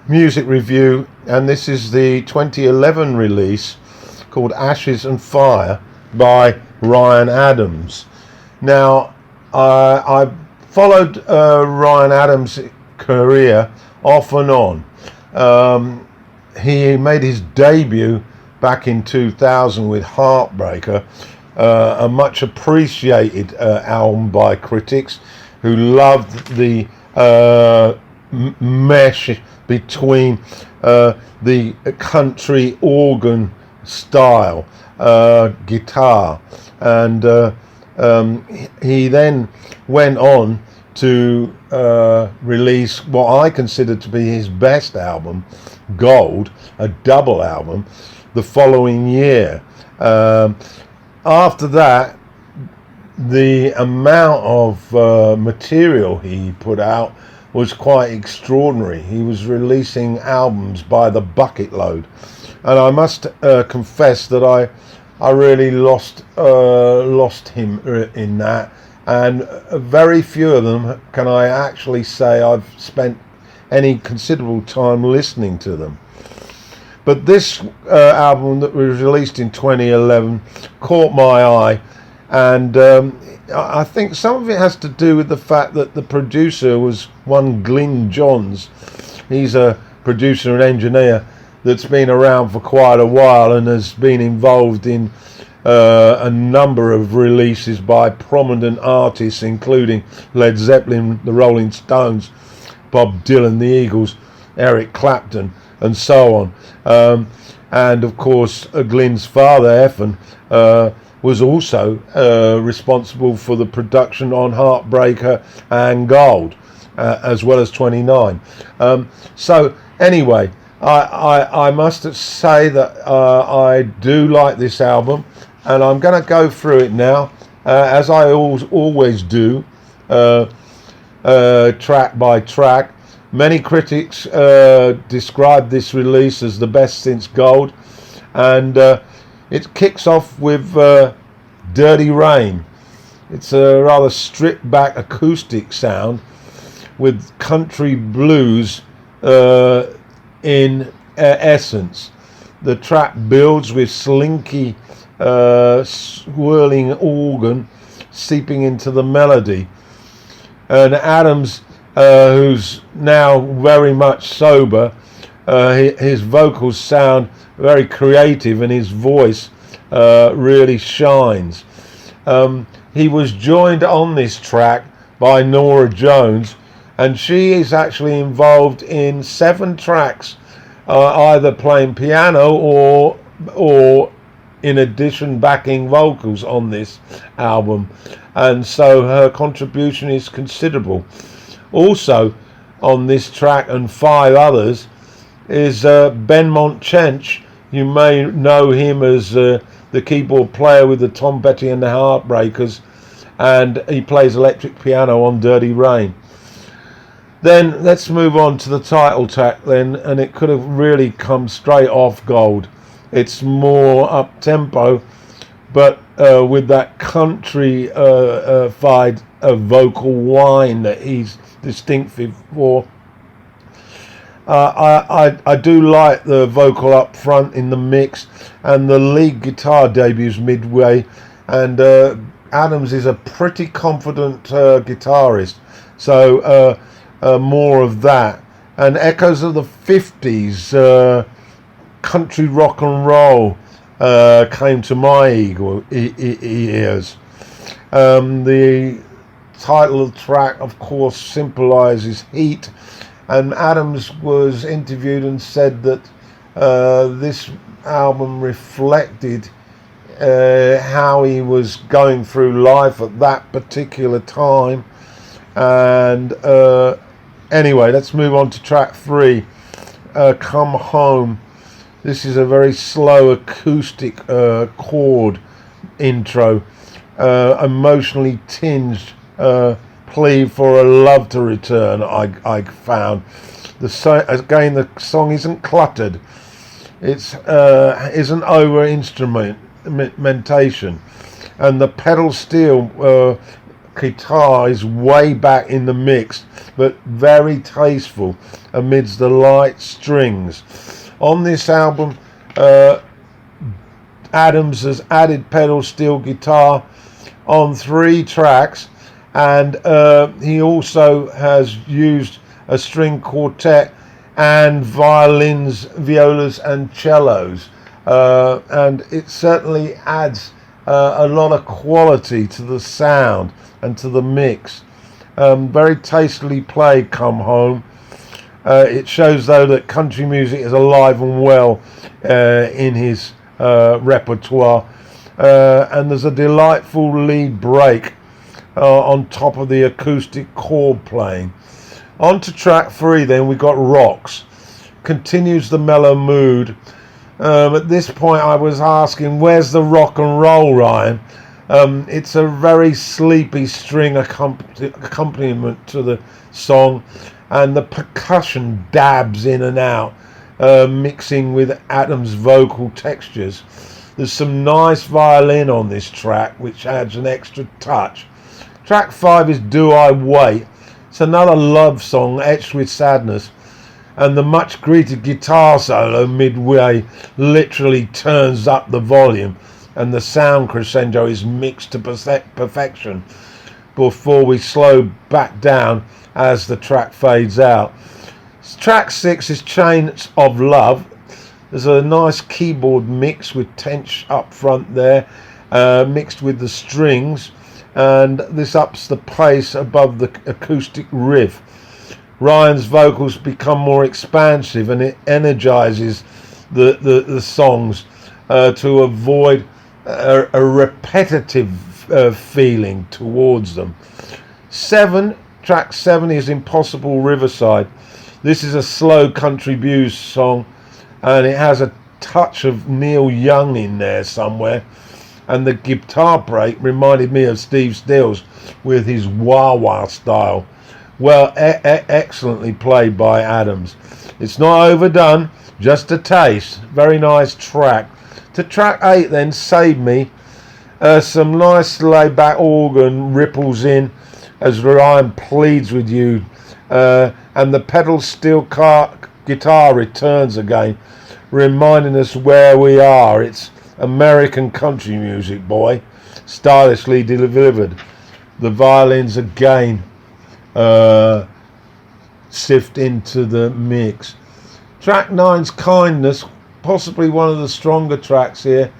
music review, and this is the 2011 release called Ashes and Fire by Ryan Adams. Now, I followed Ryan Adams' career off and on. He made his debut back in 2000 with Heartbreaker, a much appreciated album by critics who loved the mesh between the country organ style guitar, and he then went on to release what I consider to be his best album, Gold, a double album, the following year. After that, the amount of material he put out was quite extraordinary. He was releasing albums by the bucket load, and I must confess that I really lost him in that, and very few of them can I actually say I've spent any considerable time listening to them. But this album that was released in 2011 caught my eye, and I think some of it has to do with the fact that the producer was one Glyn Johns. He's a producer and engineer that's been around for quite a while and has been involved in a number of releases by prominent artists, including Led Zeppelin, the Rolling Stones, Bob Dylan, the Eagles, Eric Clapton, and so on. And of course, Glyn's father, Effin, was also responsible for the production on Heartbreaker and Gold, as well as 29. So anyway, I must say that I do like this album, and I'm going to go through it now, as I always do, track by track. Many critics describe this release as the best since Gold, and it kicks off with Dirty Rain. It's a rather stripped back acoustic sound with country blues in essence. The track builds with slinky swirling organ seeping into the melody, and Adams, who's now very much sober, his vocals sound very creative and his voice really shines. He was joined on this track by Norah Jones, and she is actually involved in 7 tracks, either playing piano or in addition backing vocals on this album, and so her contribution is considerable. Also on this track and 5 others is Benmont Chench. You may know him as the keyboard player with the Tom Petty and the Heartbreakers, and he plays electric piano on Dirty Rain. Then let's move on to the title track then, and it could have really come straight off Gold. It's more up-tempo, but with that country-fied vocal whine that he's distinctive for. I do like the vocal up front in the mix, and the lead guitar debuts midway, and Adams is a pretty confident guitarist, so more of that, and echoes of the 50s country rock and roll came to my ears. The title track, of course, symbolizes heat, and Adams was interviewed and said that this album reflected how he was going through life at that particular time. And anyway, let's move on to track 3, Come Home. This is a very slow acoustic chord intro, emotionally tinged plea for a love to return. I found the song isn't cluttered. It's isn't over instrumentation, and the pedal steel guitar is way back in the mix, but very tasteful amidst the light strings. On this album, Adams has added pedal steel guitar on 3 tracks, and he also has used a string quartet and violins, violas and cellos, and it certainly adds a lot of quality to the sound and to the mix. Very tastefully played, Come Home. It shows though that country music is alive and well in his repertoire, and there's a delightful lead break on top of the acoustic chord playing. On to track 3 then, we got Rocks. Continues the mellow mood. At this point I was asking, where's the rock and roll, Ryan? It's a very sleepy string accompaniment to the song, and the percussion dabs in and out, mixing with Adams' vocal textures. There's some nice violin on this track, which adds an extra touch. Track 5 is Do I Wait. It's another love song etched with sadness, and the much greeted guitar solo midway literally turns up the volume, and the sound crescendo is mixed to perfection before we slow back down as the track fades out. Track 6 is Chains of Love. There's a nice keyboard mix with tench up front there, mixed with the strings, and this ups the pace above the acoustic riff. Ryan's vocals become more expansive, and it energizes the songs to avoid a repetitive feeling towards them. Track 7 is Impossible Riverside. This is a slow country blues song, and it has a touch of Neil Young in there somewhere, and the guitar break reminded me of Steve Stills with his wah-wah style. Well, excellently played by Adams. It's not overdone, just a taste. Very nice track. To track 8 then, Save Me. Some nice laid back organ ripples in as Ryan pleads with you, and the pedal steel guitar returns again, reminding us where we are. It's American country music, boy, stylishly delivered. The violins again sift into the mix. Track 9's Kindness, possibly one of the stronger tracks here,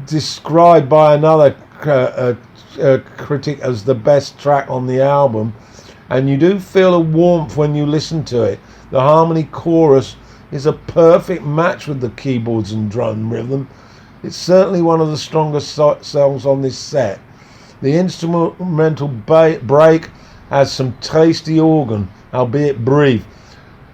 described by another critic as the best track on the album, and you do feel a warmth when you listen to it. The harmony chorus is a perfect match with the keyboards and drum rhythm. It's certainly one of the strongest songs on this set. The instrumental break has some tasty organ, albeit brief,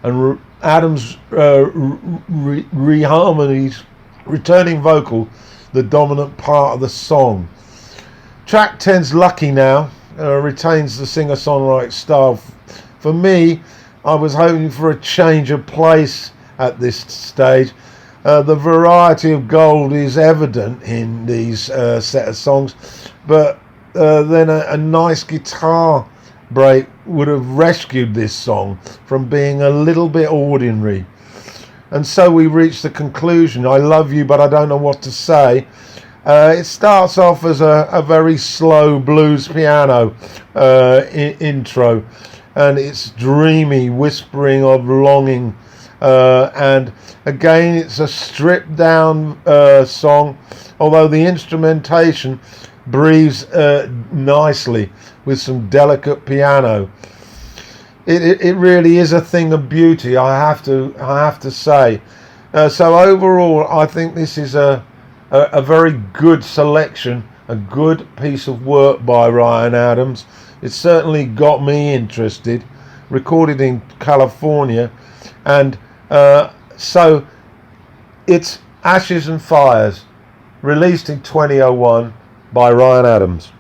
and Adams' reharmonies, returning vocal, the dominant part of the song. Track 10's Lucky Now, retains the singer-songwriter style. For me, I was hoping for a change of pace at this stage. The variety of gold is evident in these set of songs, but then a nice guitar break would have rescued this song from being a little bit ordinary. And so we reach the conclusion. I love you, but I don't know what to say. It starts off as a very slow blues piano intro, and it's dreamy, whispering of longing, and again it's a stripped down song, although the instrumentation breathes nicely with some delicate piano. It really is a thing of beauty, I have to say. So overall, I think this is a very good selection, a good piece of work by Ryan Adams. It certainly got me interested. Recorded in California, and so it's Ashes and Fires, released in 2001 by Ryan Adams.